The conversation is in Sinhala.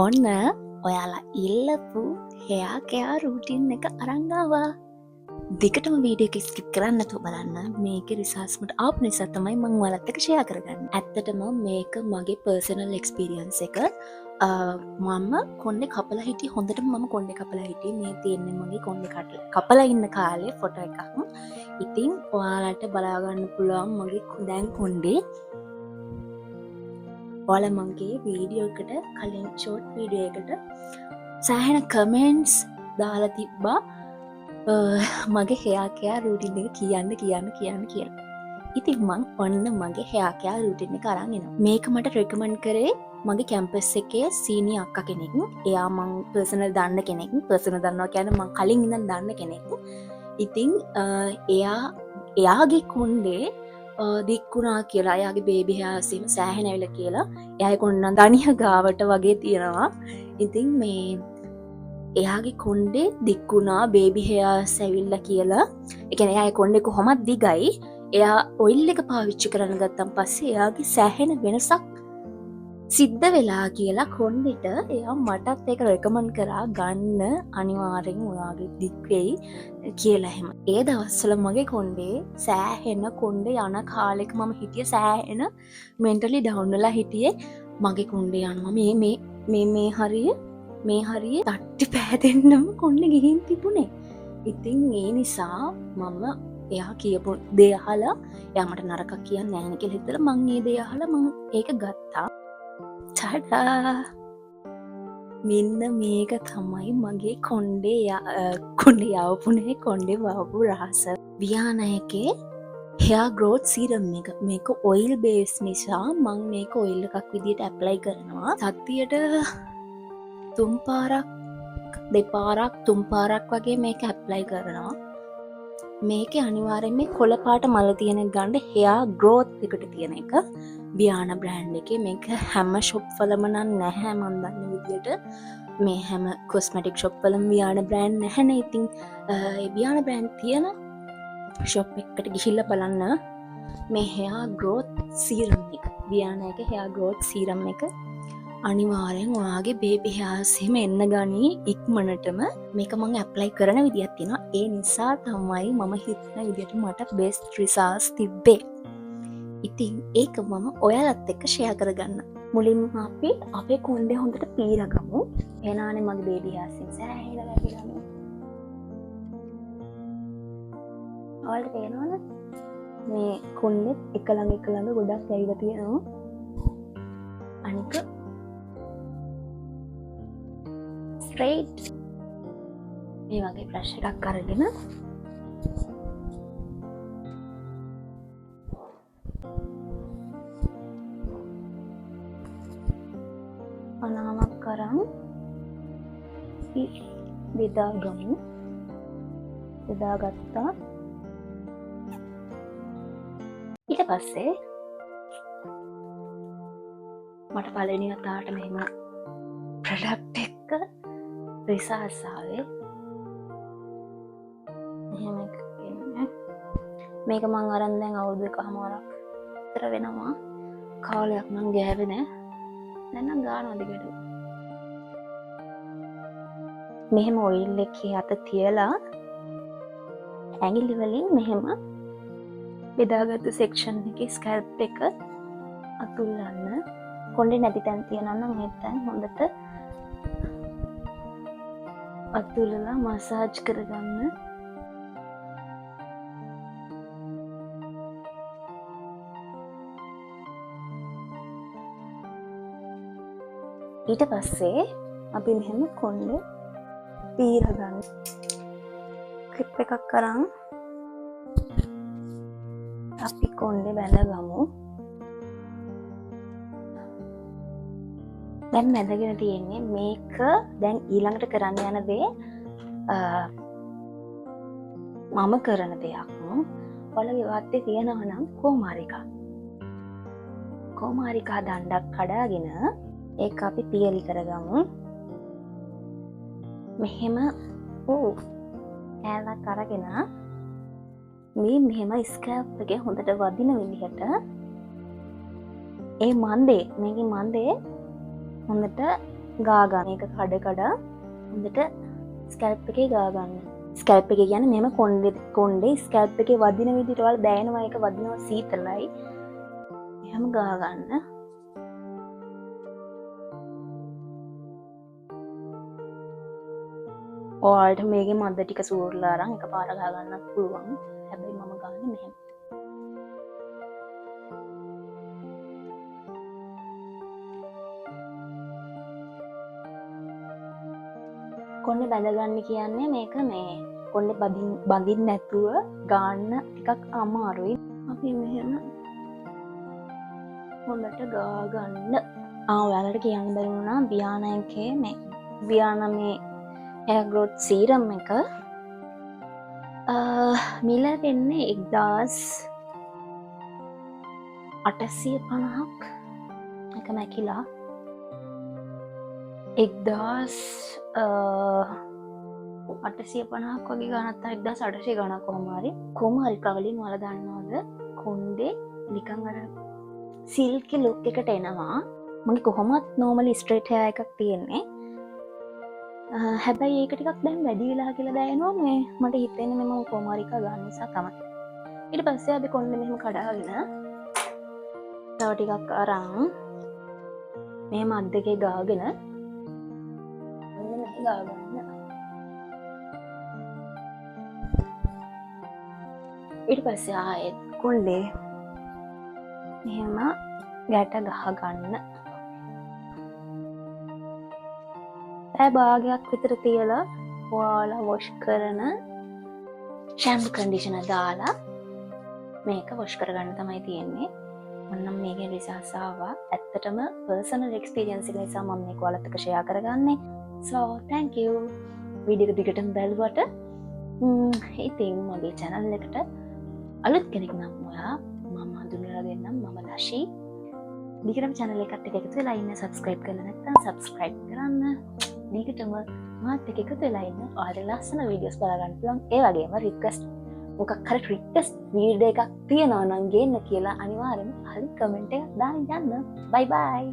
ඔන්න ඔයාලා ඉල්ලපු හෙයා කෙයා රූටින් එක අරංගාවා. දිගටම වීඩියෝ එක ස්කිප් කරන්න නැතුව බලන්න. මේක රිසර්ච්මට ආපු නිසා තමයි මම ඔයාලත් එක්ක ෂෙයා කරගන්නේ. ඇත්තටම මේක මගේ පර්සනල් එක්ස්පීරියන්ස් එක. මම කොණ්ඩේ කපලා හිටියේ. හොඳටම මම කොණ්ඩේ කපලා හිටියේ. මේ තියෙන්නේ මගේ කොණ්ඩේ කපලා ඉන්න කාලේ ෆොටෝ එකක්. ඉතින් ඔයාලට බලා ගන්න පුළුවන් මගේ දැන් කොණ්ඩේ. ඔයාලා මගේ වීඩියෝ එකට කලින් ෂෝට් වීඩියෝ එකට සෑහෙන කමෙන්ට්ස් දාලා තිබ්බා මගේ හෙයා කෙයා රූටින් එක කියන්න කියලා. ඉතින් මං ඔන්න මගේ හෙයා කෙයා රූටින් එක අරන් එනවා. මේක මට රෙකමන්ඩ් කරේ මගේ කැම්පස් එකේ සීනියර් අක්කා කෙනෙක්. එයා මං පර්සනල් දන්න කෙනෙක්. පර්සනල් දන්නවා කියන්නේ මං කලින් ඉඳන් දන්න කෙනෙක්. ඉතින් එයාගේ කොණ්ඩේ දික්කුණා කියලා, එයාගේ බේබි හෑර්ස්ම සෑහෙන ඇවිල්ලා කියලා. එයාගේ කොණ්ඩේ දණිය ගාවට වගේ තියෙනවා. ඉතින් මේ එයාගේ කොණ්ඩේ දික්කුණා බේබි හෙයාර්ස් ඇවිල්ලා කියලා. ඒ කියන්නේ එයාගේ කොණ්ඩේ කොහොමද දිගයි. එයා ඔයිල් එක පාවිච්චි කරන්න ගත්තන් පස්සේ එයාගේ සෑහෙන වෙනසක් සිද්ධ වෙලා කියලා කොණ්ඩෙට එයා මටත් ඒක රෙකමන්ඩ් කරා ගන්න අනිවාර්යෙන් ඔයාගේ දික් වෙයි කියලා එහෙම. ඒ දවස්වල මගේ කොණ්ඩේ සෑහෙන කොණ්ඩේ යන කාලෙක මම හිටියේ සෑහෙන මෙන්ටලි ඩවුන් වෙලා හිටියේ. මගේ කොණ්ඩේ යනවා මේ හරිය තට්ටි පෑදෙන්නම කොණ්ඩේ ගිහින් තිබුණේ. ඉතින් ඒ නිසා මම එයා කියපු දේ අහලා එයා මට නරකක් කියන්නේ නැහැ නේ කියලා හිතලා මම ඒ දේ අහලා මම ඒක ගත්තා. ටඩා! මෙන්න මේක තමයි මගේ කොණ්ඩේ යවපුනේ කොණ්ඩේ වවපු රහස. වියානයකේ හෙයා ග්‍රෝත් සීරම් එක. මේක ඔයිල් බේස් නිසා මම මේක ඔයිල් එකක් විදියට ඇප්ලයි කරනවා. සතියට 3 පාරක් වගේ මේක ඇප්ලයි කරනවා. මේකේ අනිවාර්යෙන් මේ කොළ පාට මල තියෙන ගන්න හෙයා ග්‍රෝත් එකට තියෙන එක. බියාන බ්‍රෑන්ඩ් එකේ මේක හැම ෂොප් වලම නැහැ මම දන්න විදියට. මේ හැම කොස්මැටික් ෂොප් වලම බියාන බ්‍රෑන්ඩ් නැහැනේ. ඉතින් ඒ බියාන බ්‍රෑන්ඩ් තියෙන ෂොප් එකකට ගිහිල්ලා බලන්න මේ හෙයා ග්‍රෝත් සීරම් එක. බියාන එක හෙයා ග්‍රෝත් සීරම් එක අනිවාර්යෙන් ඔයාගේ බේබි හෙයාර්ස් එහෙම එන්න ගනී ඉක්මනටම. මේක මම ඇප්ලයි කරන විදියක් තියෙනවා. ඒ නිසා තමයි මම හිතන විදියට මට බෙස්ට් රිසල්ට්ස් තිබ්බේ. ඉතින් ඒක මම ඔයාලත් එක්ක ෂෙයා කරගන්න. මුලින්ම අපි අපේ කොණ්ඩේ හොඳට පීරගමු. එනානේ මගේ බේබි හෙයාර්ස් සෑහෙන වැටිලානේ. ඔයාලට පේනවද? මේ කොණ්ඩේ එක ළඟ ගොඩක් ඇවිල්ලා තියෙනවා. අනික ස්ට්‍රේට් මේ වගේ බ්‍රෂ් එකක් අරගෙන අනාමක් කරන් බෙදාගමු. බෙදාගත්තා. ඊට පස්සේ මට පළවෙනි වතාවට මෙහෙම ප්‍රොඩක්ට් එක රිසර්ච් ආවේ. මෙහෙම එකක් එන්නේ. මේක මං අරන් දැන් අවුරුදු එකමාරක් විතර වෙනවා. කාලයක් නම් ගෑවේ නෑ. දැන් නම් ගානවා දිගට. මෙහෙම ඔයිල් එකේ අත තියලා ඇඟිලි වලින් මෙහෙම බෙදාගත්තු සෙක්ෂන් එකේ ස්කැල්ප් එක අතුල්ලන්න. කොණ්ඩේ නැති තැන් තියෙනවා නම් මේ තැන් හොඳට අතුල්ලලා මසාජ් කරගන්න. ඊට පස්සේ අපි මෙහෙම කොණ්ඩේ පීරගන්න. ක්ලිප් එකක් අරන් අපි කොණ්ඩේ බැලගමු. දැන් මැදගෙන තියෙන්නේ මේක. දැන් ඊළඟට කරන්න යන දේ මම කරන දෙයක්. ඔයාලගේ වාත්තේ තියෙනවා නම් කොමාරිකා දණ්ඩක් කඩාගෙන ඒක අපි පියලි කරගමු. මෙහෙම ඈලක් අරගෙන මේ මෙහෙම ස්කැල්ප් එකේ හොඳට වදින විදිහට මේකේ මන්දේ හොඳට ගාගන්න එක කඩ හොඳට ස්කැල්ප් එකේ ගාගන්න. ස්කැල්ප් එක කියන්නේ මෙහෙම කොණ්ඩේ ස්කැල්ප් එකේ වදින විදිහට ඔයාලා දැනෙනවා ඒක වදිනවා සීතලයි. එහෙම ගාගන්න. ඔයාලට මේකේ මද්ද ටික සූර්ලා අරන් එකපාර ගාගන්නත් පුළුවන්. හැබැයි මම ගන්නේ මෙහෙම. කොණ්ඩේ බැඳගන්න කියන්නේ මේක මේ කොණ්ඩේ බඳින්න නැතුව ගන්න ටිකක් අමාරුයි. අපි මෙහෙම හොඳට ගාගන්න. ඔයාලට කියන්න බැරි වුණා බියානා එකේ මේ බියානා මේ hair growth serum එක මිල වෙන්නේ 1850ක් එක මැකිලා 1850ක් වගේ ගණන් තමයි 1800 ගණන් කොහොම හරි කවලින් වල දන්නවද කොණ්ඩේ නිකන් අර සිල්කි ලුක් එකට එනවා. මගේ කොහොමත් නෝමලි ස්ට්‍රේට් හෙයර් එකක් තියෙන්නේ. හැබැයි ඒක ටිකක් දැන් වැඩි වෙලා කියලා දැනෙනවා මේ මට හිතෙන්නේ මම කොහොම හරි ගන්න නිසා තමයි. ඊට පස්සේ අපි කොණ්ඩේ මෙහෙම කඩාගෙන තව ටිකක් අරන් මේ මත් දෙකේ ගාගෙන මෙහෙම ගාගන්න. ඊට පස්සේ ආයෙත් කොණ්ඩේ මෙහෙම ගැට ගහගන්න. පැය භාගයක් විතර තියලා ඔයාලා වොෂ් කරන ෂැම්පු කන්ඩිෂනර් දාලා මේක වොෂ් කරගන්න තමයි තියෙන්නේ. මම මේකේ රිසල්ට්ස් ආවා. ඇත්තටම පර්සනල් එක්ස්පීරියන්ස් එක නිසා මම මේක ඔයාලත් එක්ක ෂෙයා කරගන්නේ. So thank you. වීඩියෝ එක දිගටම බලුවට ඉතින් මගේ channel එකට අලුත් කෙනෙක් නම් ඔයා මම හඳුන්වලා දෙන්නම්. මම ලෂි. දිගටම channel එකට එකතු වෙලා ඉන්න subscribe කරලා නැත්නම් subscribe කරන්න. දිගටම මාත් එක්ක එකතු වෙලා ඉන්න. ඔයාලා ලස්සන වීඩියෝස් බලා ගන්න පුළුවන්. ඒ වගේම රික්වෙස්ට් මොකක් හරි රික්වෙස්ට් වීඩියෝ එකක් තියෙනවා නම් ගේන්න කියලා අනිවාර්යෙන්ම හරි කමෙන්ට් එකක් දාන්න යන්න. bye bye.